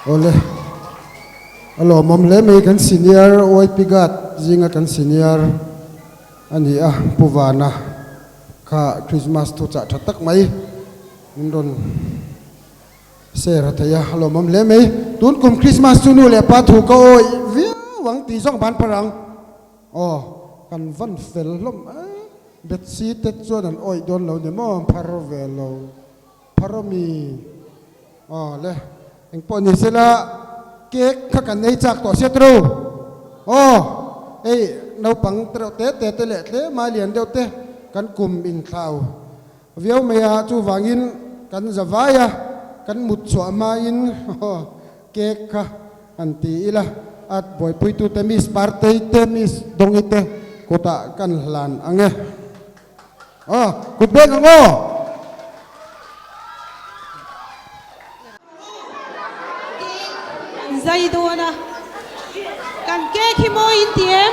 ole alo mom le me kan senior oi pigat zinga kan senior ani a puwana kha Christmas tu cha thatak mai mindon sera thaya alo mom le me tun kum Christmas tu nu le pa thu ko oi via wang ti jong ban parang kan van fel lom bet si tet chuan an oi don lo ne mo pharo ve lo pharo mi le eng pon ni sela cake kha kan nei chak to se tro ei no pang tro te le tle ma lian deu te kan kum in thau viau me a chu wangin kan zawaya kan mut chwa ma in cake kha an ti ila at boy pui tu te mis parte te mis dongite kota kan hlan ange kut bek ngo dây đua nè cần kê khi môi in tiếng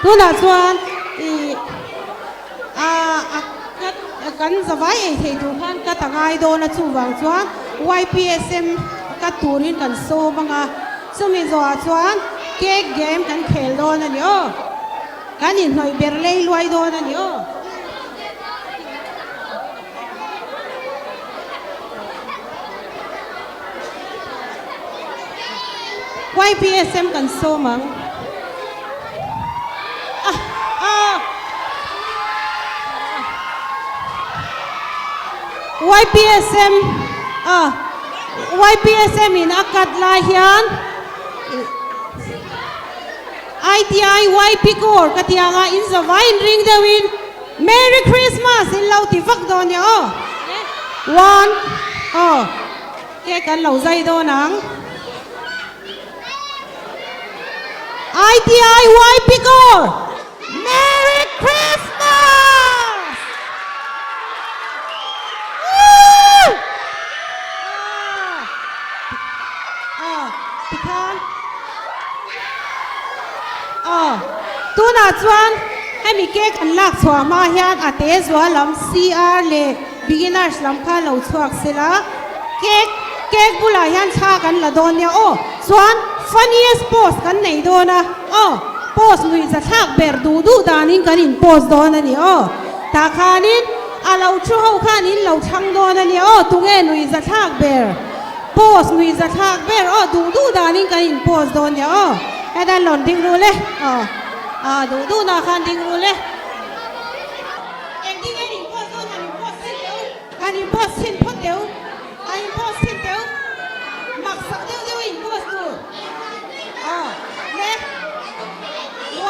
tôi là chuan cần giờ vay thì tụi han cái tang ai đô na chu vàng chuan YPSM cái turin cần so bằng so mi zo chuan kê game cần khel đô na nhớ cần in noi berlei luai đô na nhớ YPSM kan so mang YPSM in akat la hian ITI YP core katianga in the wine ring the win Merry Christmas in lau ti vak don ya one ke kan lau zai do nang ITI YP core Merry Christmas tu na chuan hai mi cake an lak chwa ma hian ate zwa lam CR le beginners lam kha lo chuak sela cake bula hian cha kan la don ya chuan funniest post kan nei do na post lui za thak ber du danin kan in post do na ni ta khanin a lo thu ho khanin lo thang do na ni tu nge lui za thak ber post lui za thak ber du danin kan in post do ni ada lon ding ru le du na khan ding ru le en ding en in post do na ni post sin deu kan in post sin phot deu ai post sin deu mak sak deu in post tu le 1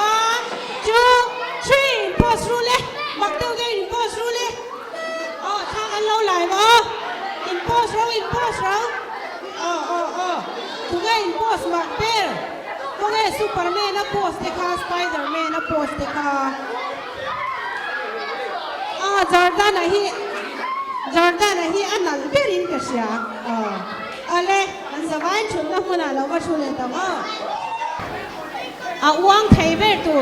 2 3 post ru le mak deu deu in post ru le tha kan lo lai ba in post ru tu ga in post mak per tu ga superman na post te kha spiderman na post te kha Jordan hi anal berin ka siya ale an zawan chun na muna lo ba chule ta wang thei ber tu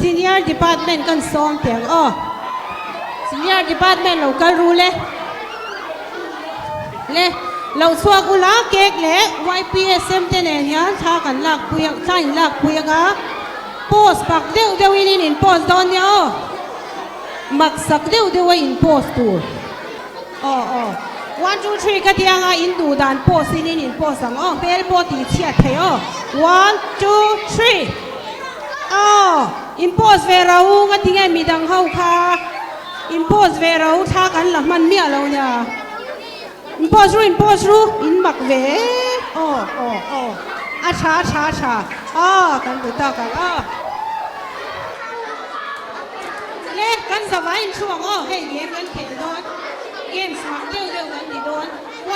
senior department kan som tiang senior department local rule le lo chuak ula cake le YPSM te ne hian tha kan lak puyak thain lak puyaga post pak deu in post don ya mak sak deu in post tu 1 2 3 ka tianga in du dan post in post ang bel po ti chia thei 1 2 3 in post ve rau nga tinga mi dang hau kha in post ve rau tha kan la man mi alo nya in post ru in mak ve cha kan du ta ka le kan sa vai in chuang hey game kan khel don game smart deu kan di don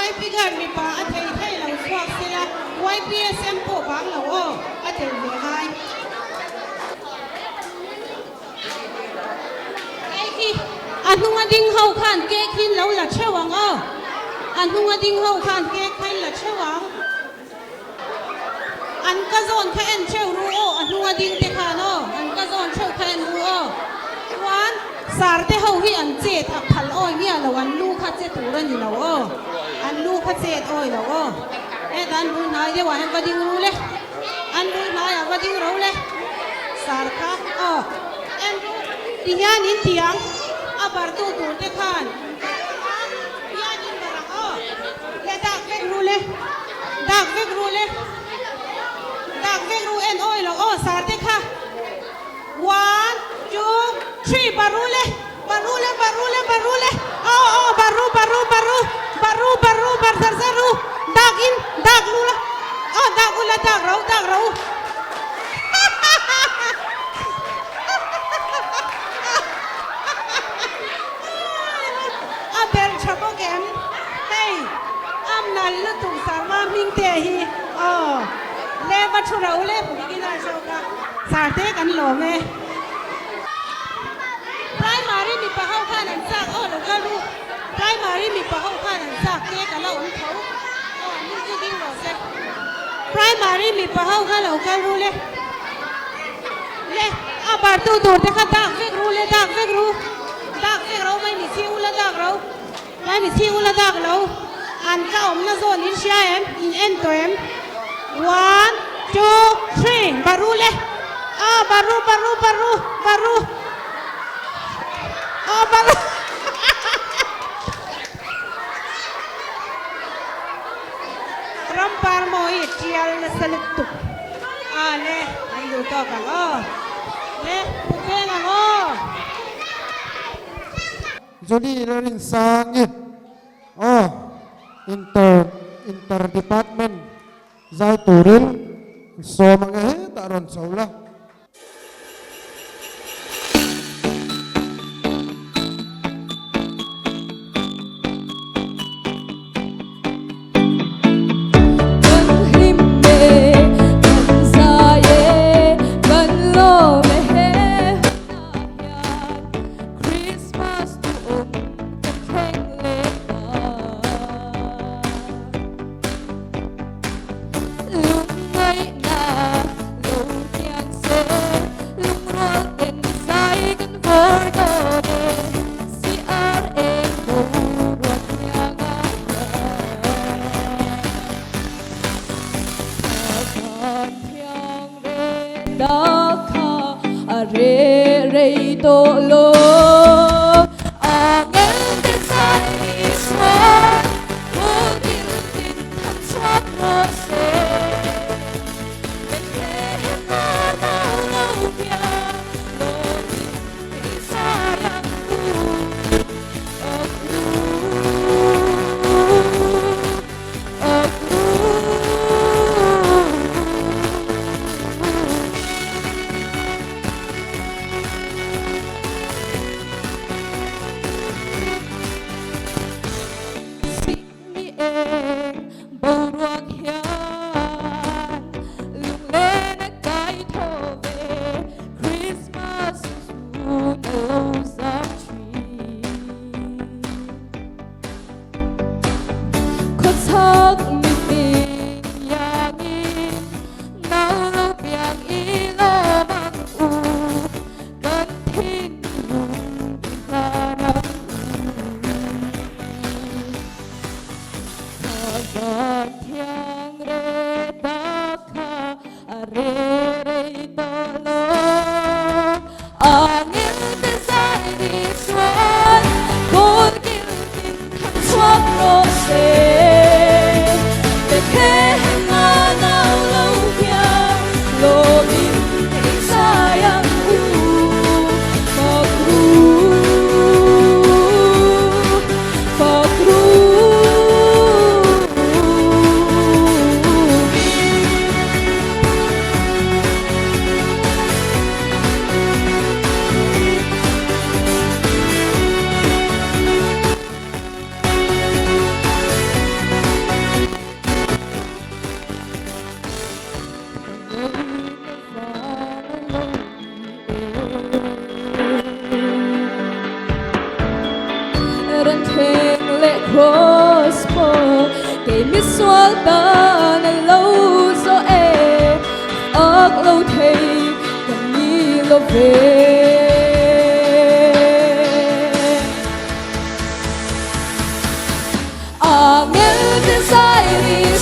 YP gan mi pa a thei lo chuak sila YPSM po bang lo a thei ve hai ki anunga ding ho khan ke khin lo la chewang anunga ding ho khan ke khin la chewang an ka zon kha en cheu ru anunga ding te khan an ka zon cheu kha en ru 1 สารเตเขาที่อันเจ็ดอักพันอ้อยเนี่ยเราอันลูกข้าเจ็ดตัวนี่เราอันลูกข้าเจ็ดอ้อยเราอันบุญนายเดี๋ยวอันก็ดิ้งรู้เลยอันบุญนายอันก็ดิ้งรู้เลยสารข้าอันที่ยานินเตียงอาบาร์ตูตูเตขันยานินบาร์เลดักเวกรู้เลยดักเวกรู้เลยดักเวกรู้เอ็นอ้อยเราสารเตค่ะ 1 2 3 barule barule barule barule baru baru baru baru baru barzaru dagin daglula dagula dagrau aber chabo gem hey am nallu tu sarma mingte hi le bachura ule bigina shoka sarte kan lo me primary mi pa hau khan an sak lo ka lu primary mi pa hau khan an sak ke ka lo un thau ni ju ding lo se primary mi pa hau khan lo ka lu le abar tu dur te kha dak vek ru mai mi si ula dak ro mai mi si ula dak lo an ka om na zo ni sia em in en to em 1 2 3 baru le baru baru baru baru baru rampar moi tial na selectu le ayu to ka le puke na Jadi learning sang inter department zai turil so mangahe taron saula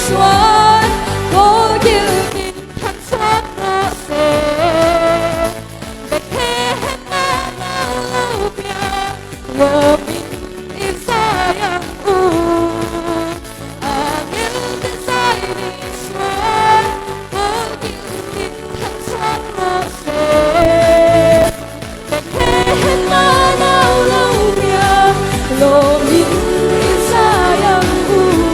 xuân có như nhìn thanh sắc ra xe về thế hết ta lâu bia lo min in sayang u angel desai ni xuân có như nhìn thanh sắc ra xe về thế hết ta lâu bia lo min in sayang u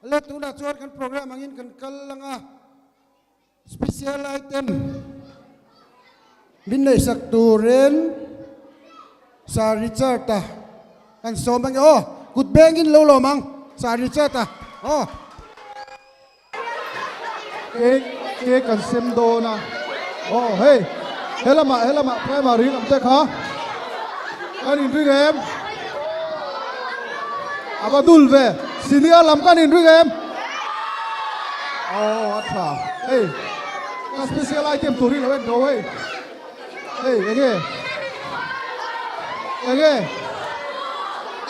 Let tuna chuan kan program angin kan kallanga special item minlo sak turen sa richarta kan somang oh good bangin lo mang sa richarta oh ke kan semdo na oh hey helama primary lam tek ha kan in ringem abadul ve senior lam kan in ringem oh acha hey ka special item turi lo go hey ege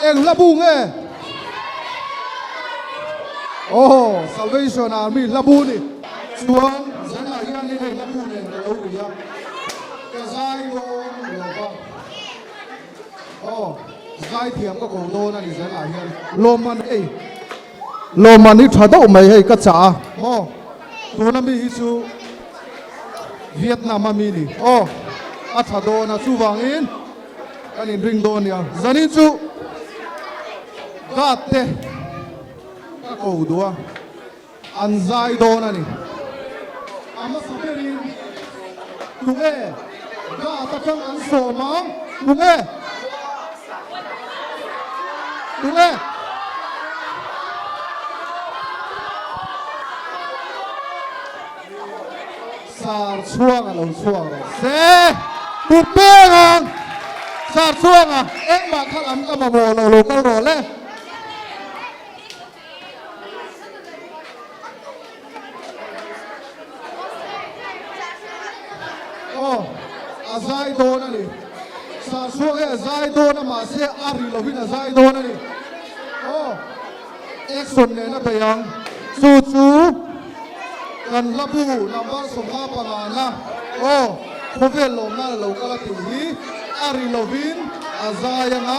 eng labung oh salvation army labu ni chuan zana hian ni hei labu ne lo ria ka zai lo ba oh zai thiam ka ko do na ni zana hian loman ni thado mai hei ka cha oh tu na mi hi chu Vietnam mi ni oh a thado na chu wangin kan in ring don ya zanin chu gatte ka ko do an zai do na ni ama saberin tunge ga ta chang an so mang tunge sar chuang a lo chuang se pu peng sar chuang a ek ma khang am ka ma mo lo ka ro le oh azai do na ni sar chuang e azai do na ma se ari lo bin azai do na ni oh ek son ne na bayang su chu kan labu number somha pangana oh khovel lo na lo kala ti hi ari lovin azayanga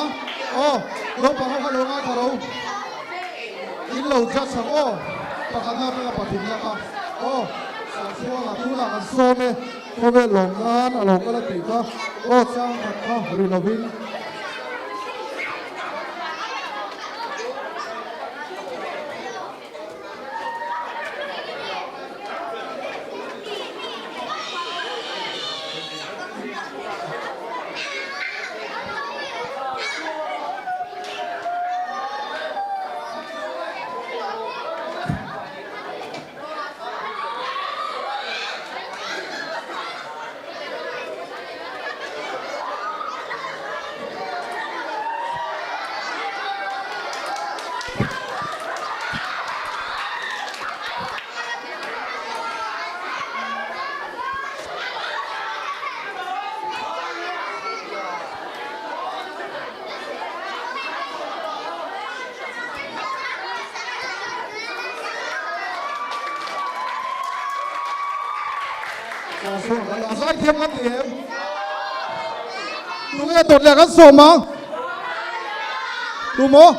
oh lo pa ho lo nga tharo in lo ja chang oh pakana pa pathum na ka oh sa suwa tu la kan so me khovel lo nga lo kala ti ka oh chang ka ari lovin azai thiam kan thiam tu nghe tụt lẹ kan so mang tu mo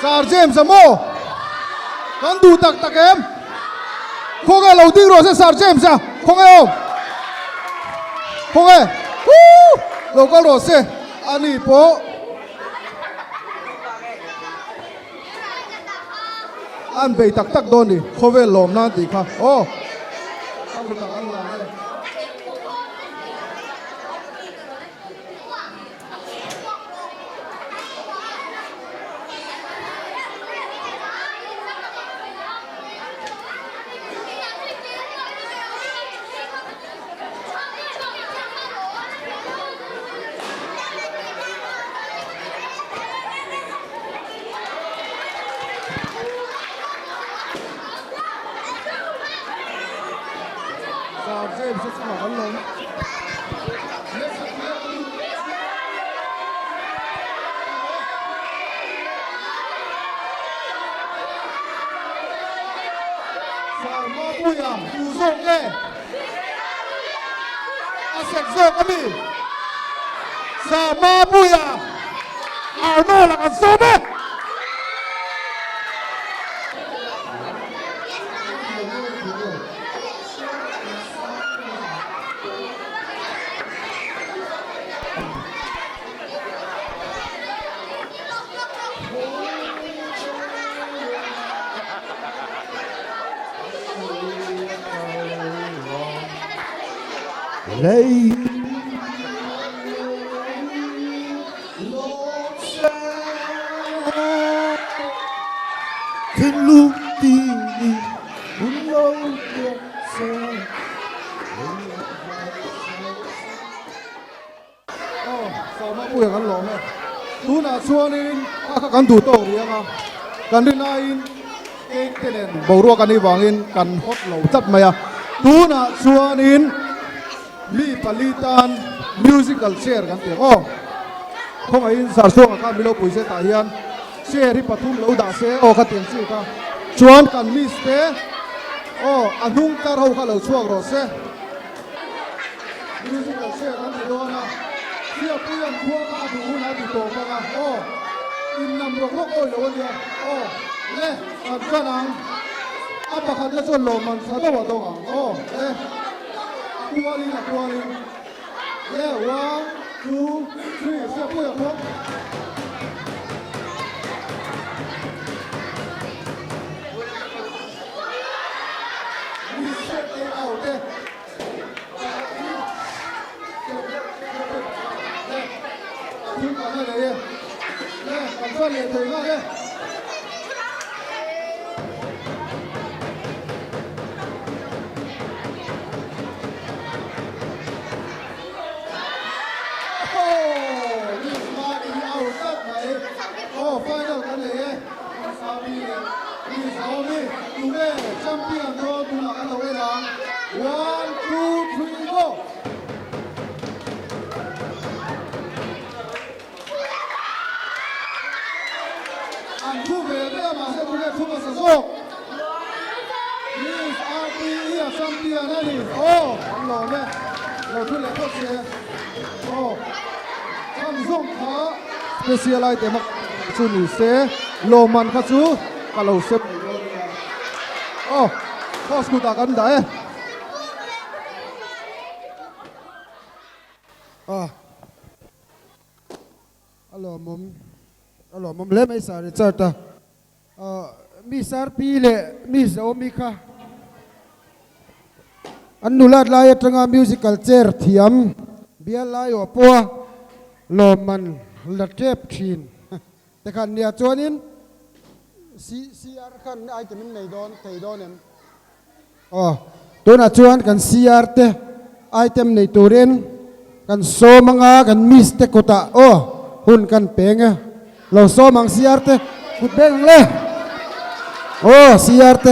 sar James mo kan du tak em không nghe lâu tiếng rồi sẽ sar James không nghe không nghe lâu cái rồi sẽ ani po an bei tak tak doni khovel lom na ti kha o ang tak an la James sẽ không bắn lớn. Sao mà bùi à, dù rộng nghe. Sạch rộng á mì. Sao mà bùi à, nó là con sớm ấy. Lấy khen lúc tình muốn lâu được sao sao mà bùi gắn lỏng này tú là xua nên các căn thủ tổ đi à căn đi này cái này bầu rùa căn đi vàng in căn hot lẩu chất mày à tú là xua nên mi palitan musical share kan te o khong ai sar so ka milo puise ta hian share ri pathum lo da se o ka tiang chi ka chuan kan mi ste o anung tar ho ka lo chuak ro se musical share kan ti do na sia puyan khua ka du na ti to ka o in nam ro ko lo ya o le an kanang apa ka de so lo man sa do wa do o le Kuali lah kuali. Yeah, 1, 2, 3. Siapa yang mau? Set it out deh. Chúng ta này đây. Đây, cảm ơn liền thầy ngài đây. Final kan le sabi ni sabi tume champion do tuna kan lo lang 1 2 3 go an thu về đây mà sẽ thu về thu vào sử dụng ni sabi ya champion này oh kan lo me lo thu le ko se oh kan zong kha special item chu ni se lo man kha chu ka lo se oh khos ku ta kan da e alo mom le mai sa ri charta mi sar pi le mi zo mi kha anulat lai atanga musical chair thiam bia lai o po lo man la tep thinแต่ขันเนี่ยจวนนินซีอาร์ขันไอจะมันในดอนไทยดอนเนี่ยตัวน่ะจวนกันซีอาร์เตไอเทมในตัวเรนกันโซมังอากันมิสเตกุตะหุ่นกันเป่งเราโซมังซีอาร์เตกุดเป่งเลยซีอาร์เต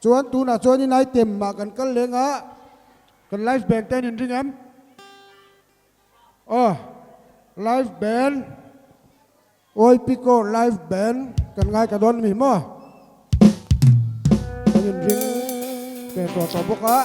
chuan tu na chuan in ai tem ma kan kal lenga kan live band ten in ring em live band oi piko live band kan ngai ka don mi mo kan in ring band to boka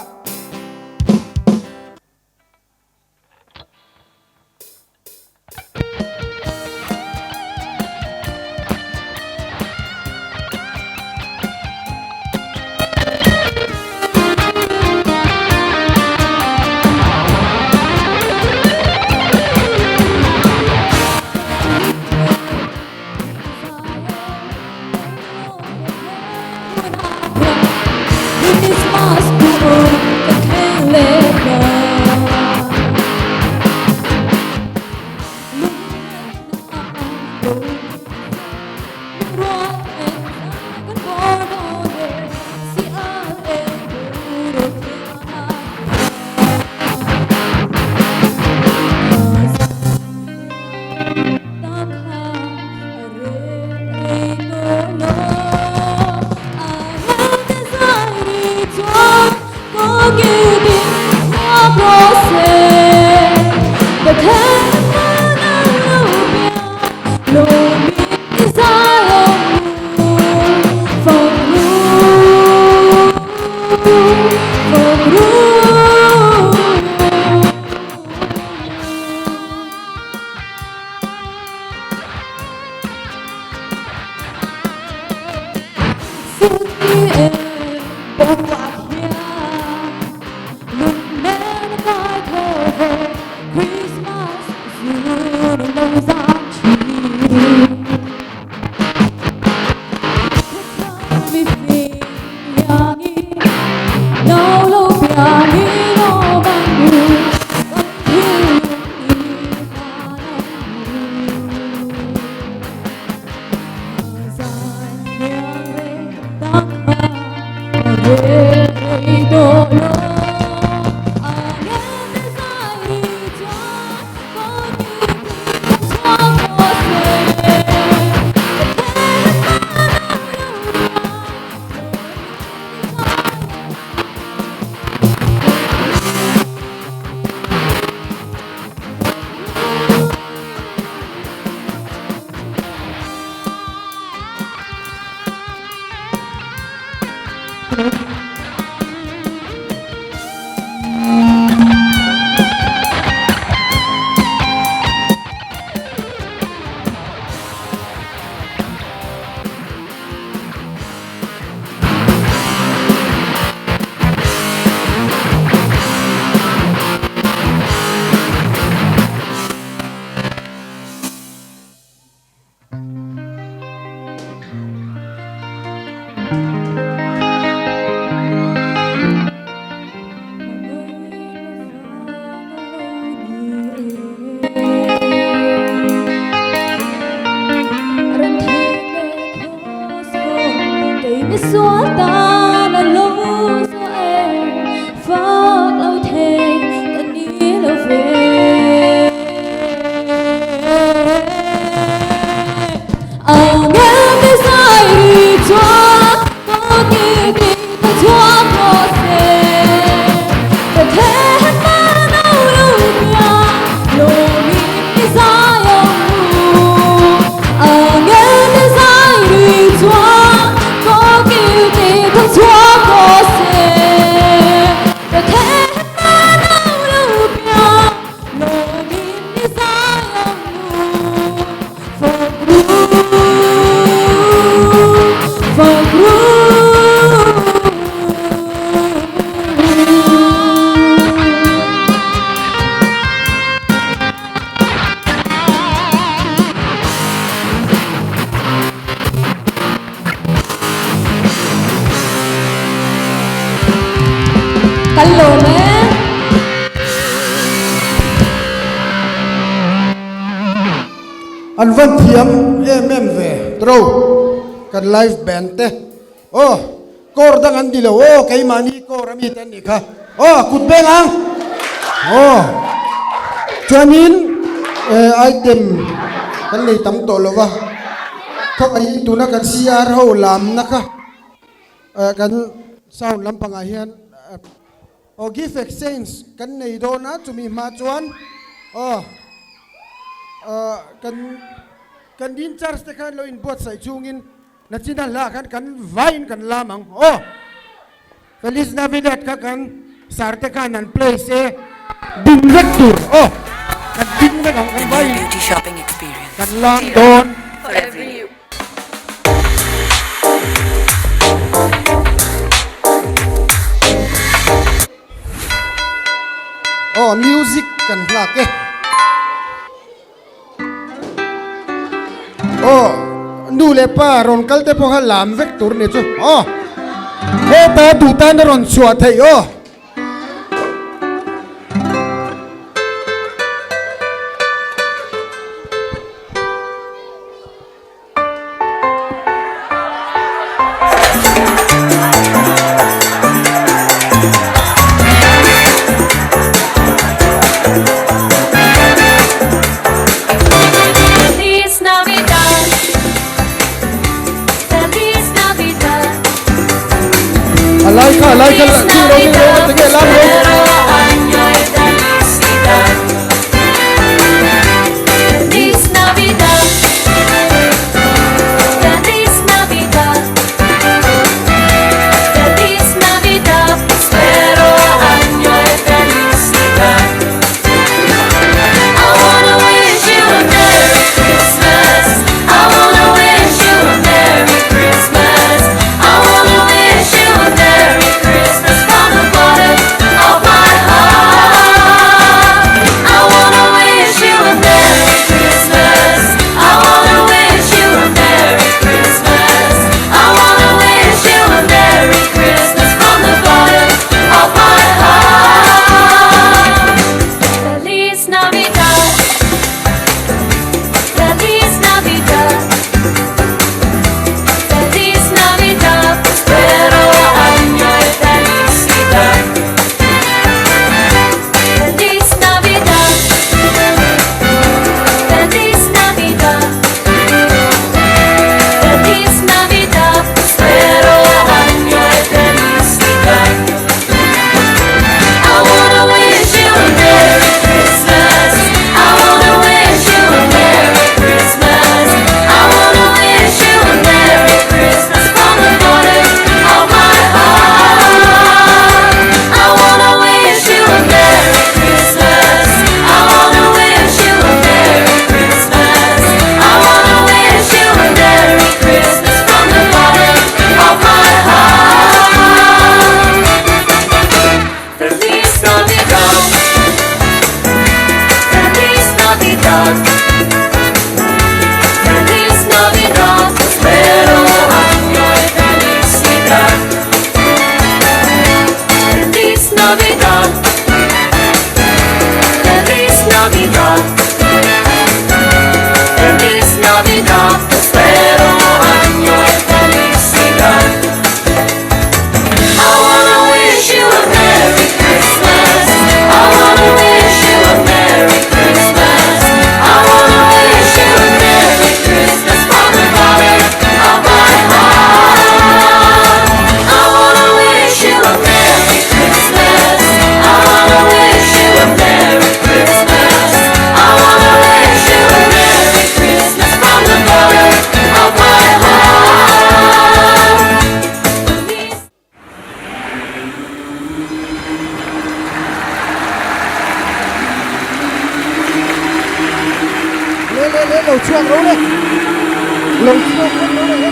an van thiam em ve tro kan live band te kor dang an dilo kai mani kor ami tan ni kha kut beng ang chuanin item kan lei tam to lova thok ai tu na kan siar ho lam na kha kan sound Lalpa'n hian gift exchange kan nei do na chumi ma chuan kan din church te khan lo in bot sai chungin na china la kan vain kan lamang Feliz Navidad ka kan sarte kanan place din vector kan din na kan The new vain beauty shopping experience. kan lang don For every you. music kan lak nu le pa ron kal te po halam vector ne chu ta du ta na ron chua thei Feliz Navidad, Feliz Navidad, alai ka Feliz chi ro ni ro te ge lam ro prospero año y felicidad. Feliz Navidad, Feliz Navidad, Feliz Navidad, prospero año y felicidad. I wanna wish you a Merry Christmas. I wanna wish you a Merry Christmas. I wanna wish you a Merry Christmas from the bottom of my heart. I wanna wish you a Merry Christmas. I wanna wish you a Merry Christmas. I wanna wish you a Merry Christmas from the bottom of my heart. Feliz Navidad, Feliz Navidad, Feliz Navidad, prospero año y felicidad. Feliz Navidad, Feliz Navidad, Feliz Navidad, prospero año y felicidad. I wanna wish you a Merry Christmas. I wanna wish you a Merry Christmas. I wanna wish you a Merry Christmas from the bottom of my heart. I wanna wish you a Merry Christmas. I wanna wish you a Merry Christmas. I wanna wish you a Merry Christmas from the bottom of my heart. Feliz Navidad, Feliz Navidad, Feliz Navidad, prospero año y felicidad. Feliz Navidad, Feliz Navidad, Feliz Navidad, prospero año y felicidad. I wanna wish you a Merry Christmas. I wanna wish you a Merry Christmas. I wanna wish you a Merry Christmas from the bottom of my heart. I wanna wish you a Merry Christmas. I wanna wish you a Merry Christmas. I wanna wish you a Merry Christmas from the bottom of my heart. le lo chuang ro le lo chuang ro le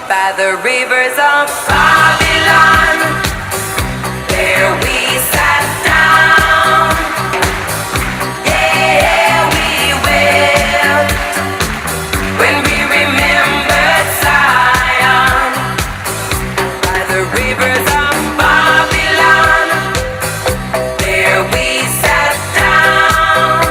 By the rivers of Babylon, there we sat down. Yeah, we will. When we remembered Zion. By the rivers of Babylon, there we sat down.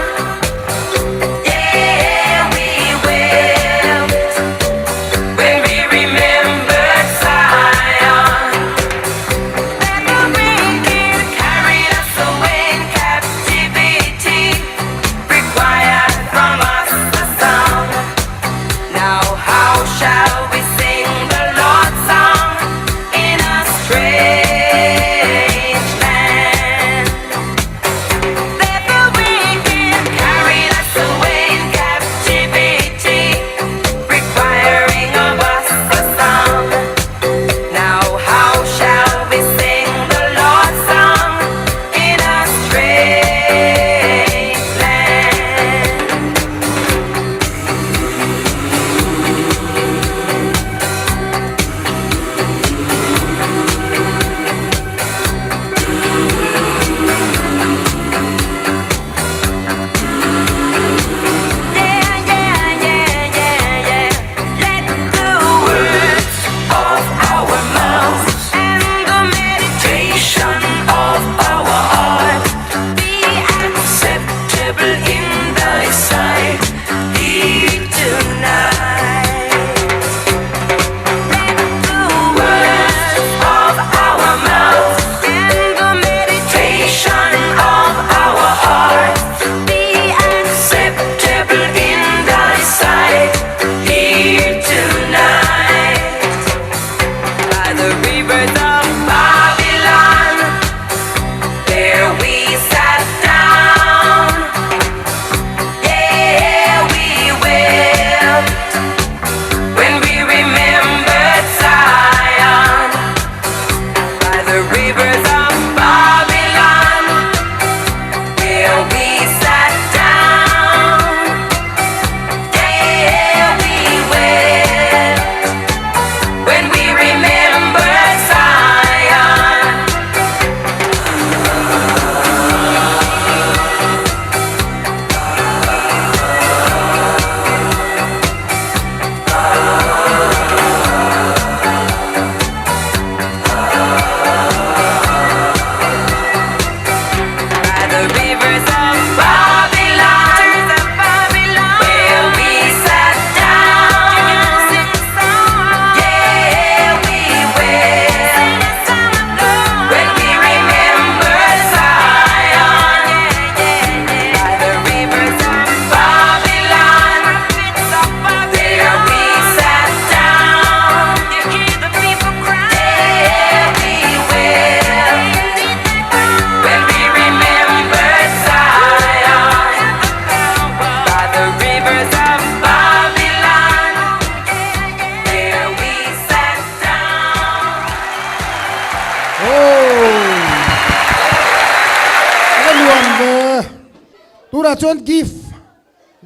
bulah chuan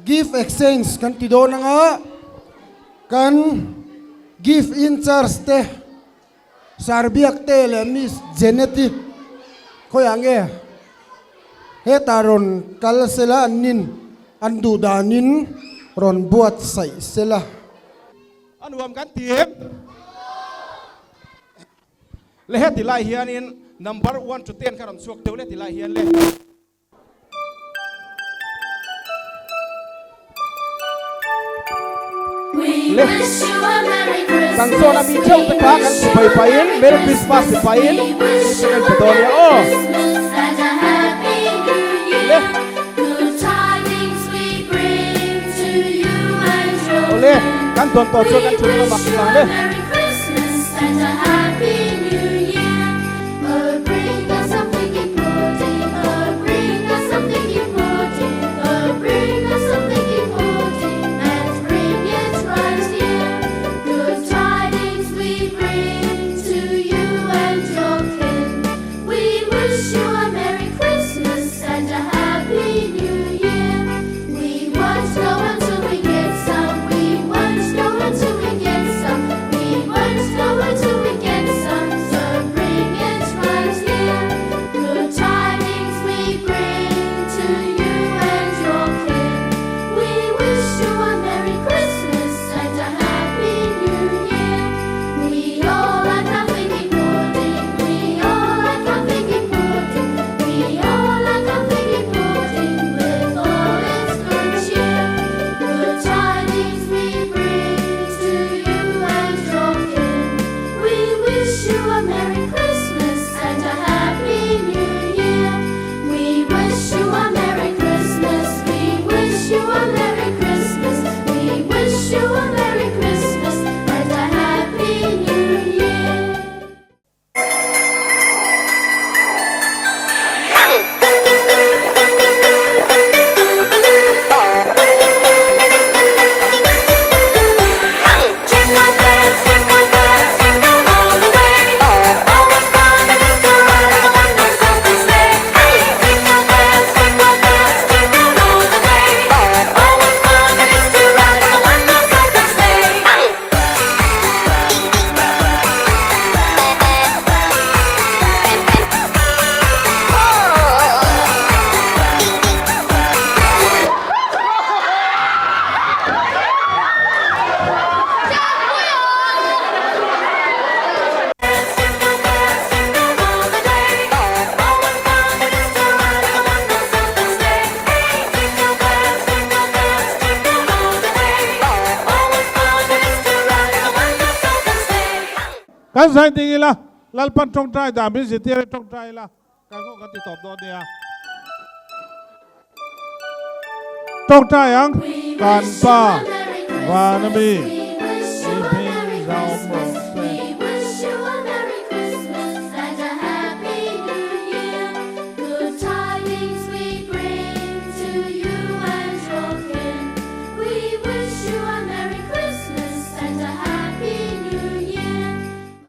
gift exchange kan ti do na nga kan gift in charge te sarbiak te le miss genetic khoyange hetaron kal sela nin andu danin ron buat sai sela anuam kan tim le het tilai hian in number 1 to 10 karon suak teu le tilai hian le We wish you a Merry Christmas. kan so na mi cheu te ka kan pai pai in Merry Christmas te pai in kan petonia oh Christmas and a Happy New Year. Good tidings we bring to you and your ole kan ton to so kan chu na mak lang le Merry Christmas and a Happy New Year. Oh, bring us something important. Oh, bring us something important. Oh, bring us something important. And bring it right here. Good tidings we bring to you and your kin. We wish you a Merry Christmas and a Happy New Year. We won't go until we get some. We won't go until we get some. We won't go until we get some. So bring it right here. Good tidings we bring to you and your kin. We wish you a Merry Christmas and a Happy New Year. We all like nothing important. We all like nothing important. We all like nothing important with all its good cheer. Good tidings we bring to you and your kin. We wish you a Merry Christmas and a Happy New Year. We wish you a Merry Christmas. We wish you a Merry Christmas. We wish you a Merry Christmas and a Happy New Year. Jingle bells, jingle all the way. Oh, what fun it is to ride in a one-horse open sleigh. Jingle bells, jingle all the way. Oh, what fun it is to ride in a one-horse open sleigh. kan sai tingi la lalpan trong trai da bin si tia trong trai la kan ko kan ti top do dia trong trai ang kan pa wa na mi